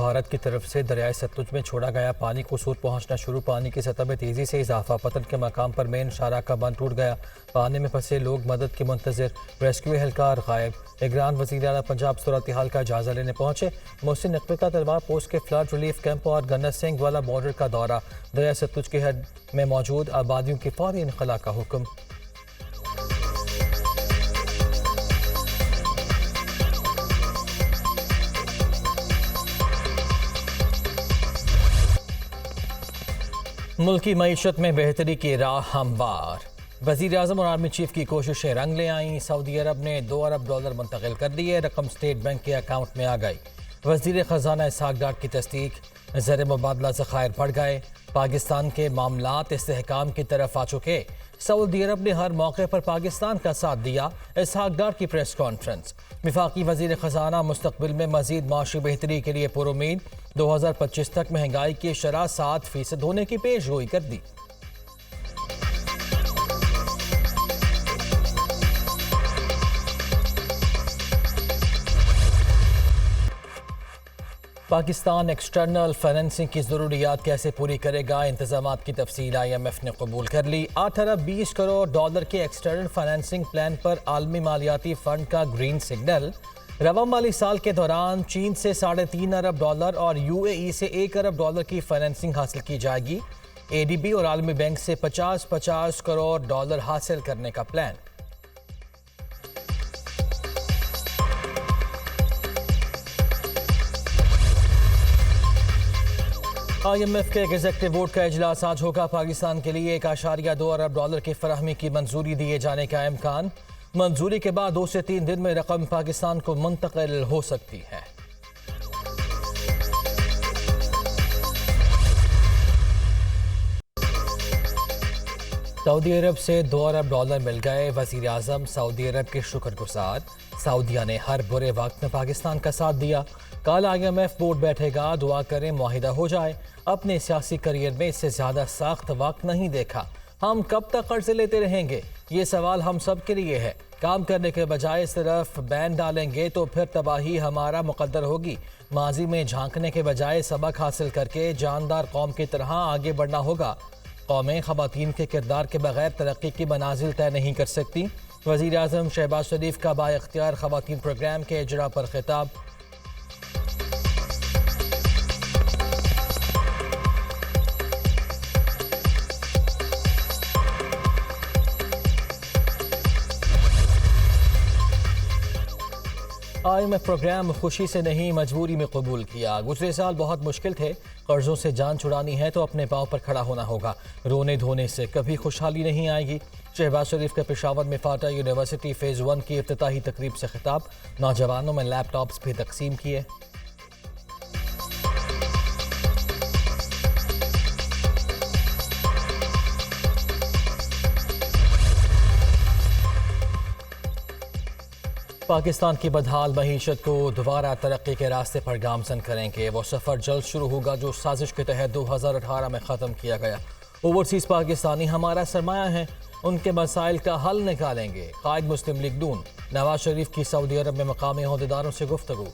भारत की तरफ से दरियाए सतलुज में छोड़ा गया पानी को सूर पहुंचना शुरू। पानी की सतह में तेजी से इजाफा। पतन के मकाम पर मेन शारा का बंद टूट गया। पानी में फंसे लोग मदद की मुंतजिर। रेस्क्यू एहलकार गायब। निगरान वज़ीर आला पंजाब सूरत हाल का जायजा लेने पहुंचे। मोहसिन नकवी का तलवार पोस्ट के फ्लड रिलीफ कैंप और गन्ना सिंह वाला बॉर्डर का दौरा। दरिया सतलुज के हद में मौजूद आबादियों की फौरी इनखला का हुक्म। मुल्की मईशत में बेहतरी की राह हमवार। वज़ीर आज़म और आर्मी चीफ की कोशिशें रंग ले आईं। सऊदी अरब ने $2 अरब मुंतकिल कर दिए। रकम स्टेट बैंक के अकाउंट में आ गई। वज़ीर ख़जाना इसहाक डार की तस्दीक। ज़र मुबादला ज़खायर बढ़ गए। पाकिस्तान के मामलात इस्तेहकाम की तरफ आ चुके। सऊदी अरब ने हर मौके पर पाकिस्तान का साथ दिया। इसहाक डार की प्रेस कॉन्फ्रेंस। वफाकी वज़ीर ख़जाना मुस्तक़बिल में मज़ीद माशी बेहतरी के लिए पुरुमीद। 2025 तक महंगाई की शरह 7% होने की पेशगोई कर दी। पाकिस्तान एक्सटर्नल फाइनेंसिंग की ज़रूरियात कैसे पूरी करेगा? इंतज़ामात की तफसील IMF ने कबूल कर ली। 8 अरब 20 करोड़ डॉलर के एक्सटर्नल फाइनेंसिंग प्लान पर आलमी मालियाती फ़ंड का ग्रीन सिग्नल। रवा माली साल के दौरान चीन से $3.5 अरब और UAE से $1 अरब की फाइनेंसिंग हासिल की जाएगी। ADB और आलमी बैंक से 50-50 करोड़ डॉलर हासिल करने का प्लान। IMF के एग्जीक्यूटिव बोर्ड का इजलास आज होगा। पाकिस्तान के लिए $1.2 अरब की फराहमी की मंजूरी दिए जाने का इम्कान। मंजूरी के बाद 2 से 3 दिन में रकम पाकिस्तान को मुंतकिल हो सकती है। सऊदी अरब से $2 अरब मिल गए। वज़ीर आज़म सऊदी अरब के शुक्रगुजार। सऊदिया ने हर बुरे वक्त में पाकिस्तान का साथ दिया। कल IMF बोर्ड बैठेगा। दुआ करें मुआहिदा हो जाए। अपने सियासी करियर में इससे ज़्यादा सख्त वक्त नहीं देखा। हम कब तक कर्जे लेते रहेंगे? ये सवाल हम सब के लिए है। काम करने के बजाय सिर्फ बैन डालेंगे तो फिर तबाही हमारा मुकद्दर होगी। माजी में झांकने के बजाय सबक हासिल करके जानदार कौम की तरह आगे बढ़ना होगा। कौमें ख़वातीन के किरदार के बगैर तरक्की की मनाजिल तय नहीं कर सकती। वज़ीर आज़म शहबाज शरीफ का बाइख्तियार ख़वातीन प्रोग्राम के इजरा पर खिताब। IMF प्रोग्राम खुशी से नहीं मजबूरी में कबूल किया। गुज़रे साल बहुत मुश्किल थे। कर्जों से जान छुड़ानी है तो अपने पाँव पर खड़ा होना होगा। रोने धोने से कभी खुशहाली नहीं आएगी। शहबाज शरीफ के पेशावर में फाटा यूनिवर्सिटी फ़ेज़ 1 की इफ्तिताही तकरीब से खिताब। नौजवानों में लैपटॉप्स भी तकसीम किए। पाकिस्तान की बदहाल मईशत को दोबारा तरक्की के रास्ते पर गामजन करेंगे। वो सफ़र जल्द शुरू होगा जो साजिश के तहत 2018 में ख़त्म किया गया। ओवरसीज़ पाकिस्तानी हमारा सरमाया है। उनके मसाइल का हल निकालेंगे। कायद मुस्लिम लीग नून। नवाज शरीफ की सऊदी अरब में मकामी अहदेदारों से गुफ्तगू।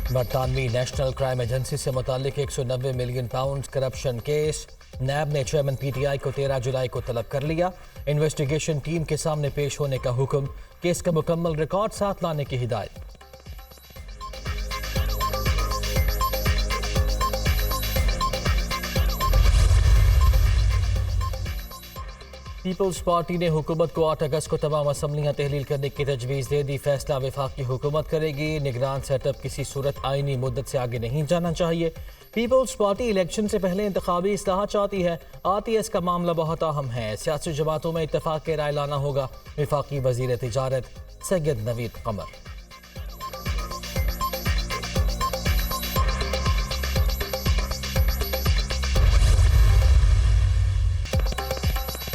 बरतानवी नेशनल क्राइम एजेंसी से मुतालिक £190 मिलियन करप्शन केस। नैब ने चेयरमैन PTI को 13 जुलाई को तलब कर लिया। इन्वेस्टिगेशन टीम के सामने पेश होने का हुक्म। केस का मुकम्मल रिकॉर्ड साथ लाने की हिदायत। पीपल्स पार्टी ने हुकूमत को 8 अगस्त को तमाम असम्बलियाँ तहलील करने की तजवीज़ दे दी। फैसला वफाकी हुकूमत करेगी। निगरान सेटअप किसी सूरत आईनी मुद्दत से आगे नहीं जाना चाहिए। पीपल्स पार्टी इलेक्शन से पहले इंतखाबी इस्लाह चाहती है। RTS का मामला बहुत अहम है। सियासी जमातों में इत्तफाक के राय लाना होगा। वफाकी वज़ीर तिजारत सैयद नवीद कमर।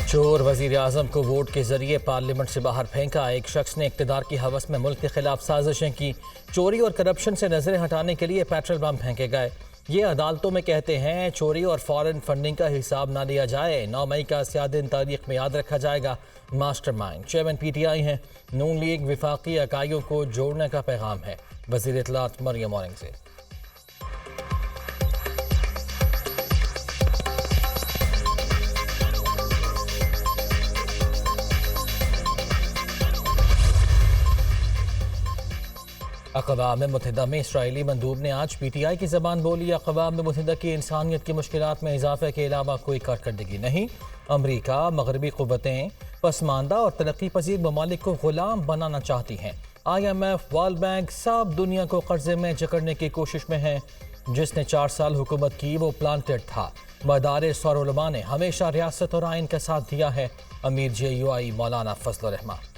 चोर वज़ीर आज़म को वोट के जरिए पार्लियामेंट से बाहर फेंका। एक शख्स ने इक़्तिदार की हवस में मुल्क के खिलाफ साजिशें की। चोरी और करप्शन से नजरें हटाने के लिए पेट्रोल बम फेंके गए। ये अदालतों में कहते हैं चोरी और फॉरेन फंडिंग का हिसाब ना लिया जाए। 9 मई का स्याह दिन तारीख में याद रखा जाएगा। मास्टरमाइंड चेयरमैन PTI हैं। नून लीग विफाकी इकाइयों को जोड़ने का पैगाम है। वज़ीर इत्तलात मरियम औरंगज़ेब। अक़वाम मुत्तहिदा में इसराइली मंदूब ने आज PTI की ज़बान बोली। अक़वाम मुत्तहिदा की इंसानियत की मुश्किलात में इजाफे के अलावा कोई कारकर्दगी नहीं। अमरीका मगरबी क़ुव्वतें पसमानदा और तरक्की पजीर ममालिक को ग़ुलाम बनाना चाहती हैं। IMF वर्ल्ड बैंक सब दुनिया को कर्जे में जकड़ने की कोशिश में है। जिसने 4 साल हुकूमत की वो प्लांटेड था। मदारिस और उलमा ने हमेशा रियासत और आइन का साथ दिया है। अमीर JUI मौलाना फजल रहमान।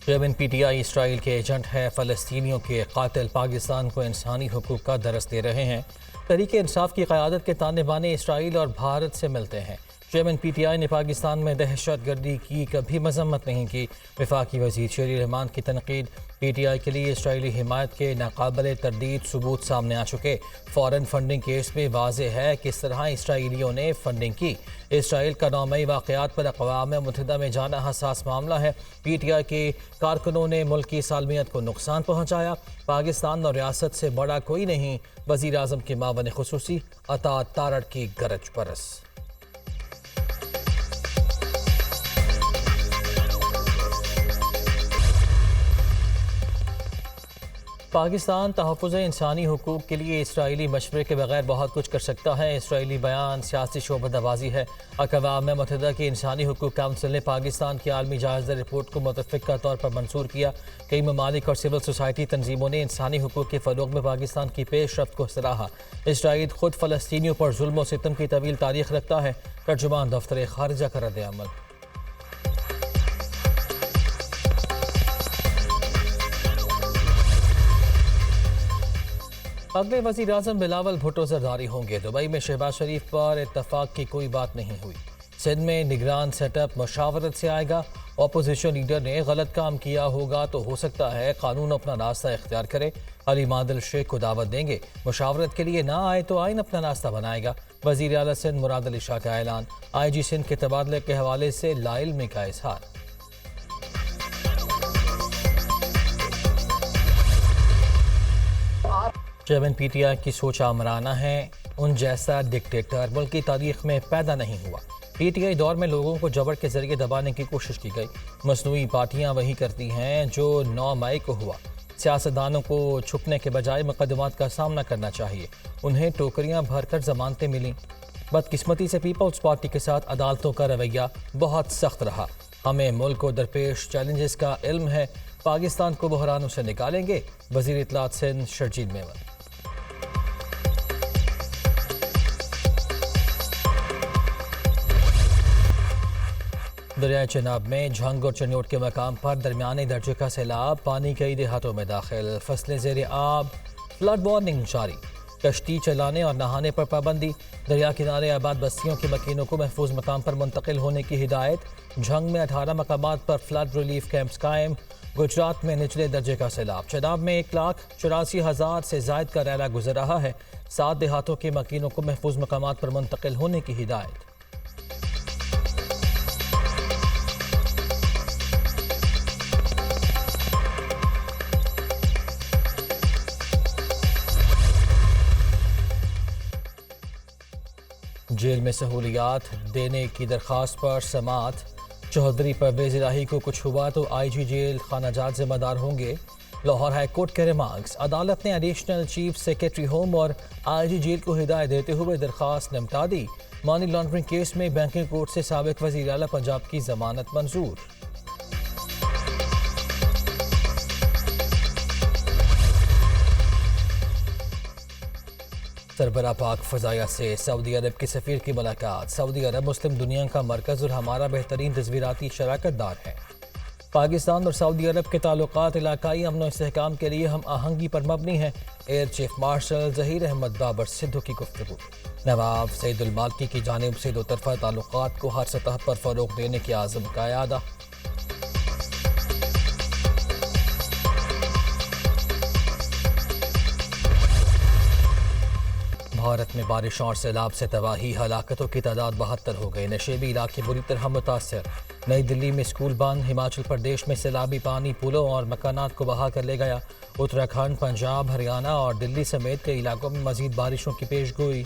चेयरमैन PTI इसराइल के एजेंट है। फ़लस्तीनियों के कातिल पाकिस्तान को इंसानी हुकूक का दरस दे रहे हैं। तहरीक इंसाफ की क़यादत के ताने बाने इसराइल और भारत से मिलते हैं। चेयरमैन PTI ने पाकिस्तान में दहशत गर्दी की कभी मजम्मत नहीं की। वफाकी वज़ीर शेरी रहमान की तनकीद। PTI के लिए इसराइली हिमायत के नाकाबिल तरदीद सबूत सामने आ चुके। फ़ॉरेन फंडिंग केस में वाज़ेह है किस तरह इसराइलियों ने फंडिंग की। इसराइल का 9 मई वाक़यात पर अक़वाम मुत्तहिदा में जाना हसास मामला है। PTI के कारकुनों ने मुल्क की सालमियत को नुकसान पहुँचाया। पाकिस्तान और रियासत से बड़ा कोई नहीं। वज़ीर आज़म के मावन खुसूसी अता तारड़ की गरज बरस। पाकिस्तान तहफ़्फ़ुज़ इंसानी हुकूक के लिए इसराइली मशवरे के बगैर बहुत कुछ कर सकता है। इसराइली बयान सियासी शोबदबाजी है। अक़वाम मुत्तहिदा की इंसानी हुकूक काउंसिल ने पाकिस्तान की आलमी जायज़ा रिपोर्ट को मुतफ़िक़ा तौर पर मंसूर किया। कई ममालिक और सिविल सोसाइटी तंजीमों ने इंसानी हुकूक के फ़रोग़ में पाकिस्तान की पेशरफ्त को सराहा। इसराइल खुद फ़लस्तीनियों पर जुल्म व सितम की तवील तारीख़ रखता है। तर्जुमान दफ्तर ख़ारिजा का रद्द-ए-अमल। अगले वज़ीर आज़म बिलावल भुट्टो ज़रदारी होंगे। दुबई में शहबाज शरीफ पर इत्तफाक की कोई बात नहीं हुई। सिंध में निगरान सेटअप मशावरत से आएगा। अपोजिशन लीडर ने गलत काम किया होगा तो हो सकता है कानून अपना रास्ता इख्तियार करे। अली मादिल शेख को दावत देंगे। मुशावरत के लिए ना आए तो आइन अपना रास्ता बनाएगा। वज़ीर आला सिंध मुराद अली शाह का ऐलान। IG सिंध के तबादले के हवाले से लाइल्मी का इजहार। चेयरमैन PTI की सोच आमराना है। उन जैसा डिक्टेटर मुल्क की तारीख में पैदा नहीं हुआ। PTI दौर में लोगों को जबर के जरिए दबाने की कोशिश की गई। मसनूई पार्टियां वही करती हैं जो 9 मई को हुआ। सियासतदानों को छुपने के बजाय मुकदमात का सामना करना चाहिए। उन्हें टोकरियां भरकर जमानतें मिलीं। बदकिस्मती से पीपल्स पार्टी के साथ अदालतों का रवैया बहुत सख्त रहा। हमें मुल्क को दरपेश चैलेंजेस का इल्म है। पाकिस्तान को बहरानों से निकालेंगे। वज़ीर इत्तलात सिंध शर्जील मेमन। दरियाए चनाब में झंग और चन्योट के मकाम पर दरमियाने दर्जे का सैलाब। पानी कई देहातों में दाखिल। फसलें ज़ेर आब। फ्लड वार्निंग जारी। कश्ती चलाने और नहाने पर पाबंदी। दरिया किनारे आबाद बस्तियों के मकीनों को महफूज मकाम पर मुंतकिल होने की हिदायत। झंग में 18 मकामात पर फ्लड रिलीफ कैंप्स कायम। गुजरात में निचले दर्जे का सैलाब। चनाब में 1,84,000 से जायद का रैला गुजर रहा है। 7 देहातों के मकीनों को महफूज मकामात पर मुंतकिल होने की हिदायत। जेल में सहूलियात देने की दरख्वास्त पर समात। चौधरी परवेज़ इलाही को कुछ हुआ तो IG जेल खानाजात जिम्मेदार होंगे। लाहौर हाई कोर्ट के रिमार्क्स। अदालत ने एडिशनल चीफ सेक्रेटरी होम और IG जेल को हिदायत देते हुए दरख्वास्त निपटा दी। मनी लॉन्ड्रिंग केस में बैंकिंग कोर्ट से साबिक वज़ीर आला पंजाब की जमानत मंजूर। सरबरा पाक फ़ज़ाया से सऊदी अरब के सफ़ीर की मुलाकात। सऊदी अरब मुस्लिम दुनिया का मरकज़ और हमारा बेहतरीन तस्वीराती शराकतदार है। पाकिस्तान और सऊदी अरब के ताल्लुकात इलाकाई अमन और इस्तेहकाम के लिए हम आहंगी पर मबनी हैं। Air chief marshal Zaheer Ahmed Babar Sidhu की गुफ्तगू। नवाब सईदुल मालकी की जानिब से दो तरफा ताल्लुकात को हर सतह पर फरोग देने के आज़म का इरादा। भारत में बारिश और सैलाब से तबाही, हलाकतों की तादाद 72 हो गई। नशेबी इलाके बुरी तरह मुतासर। नई दिल्ली में स्कूल बंद। हिमाचल प्रदेश में सैलाबी पानी पुलों और मकानात को बहा कर ले गया। उत्तराखंड, पंजाब, हरियाणा और दिल्ली समेत कई इलाकों में मजीद बारिशों की पेशगोई।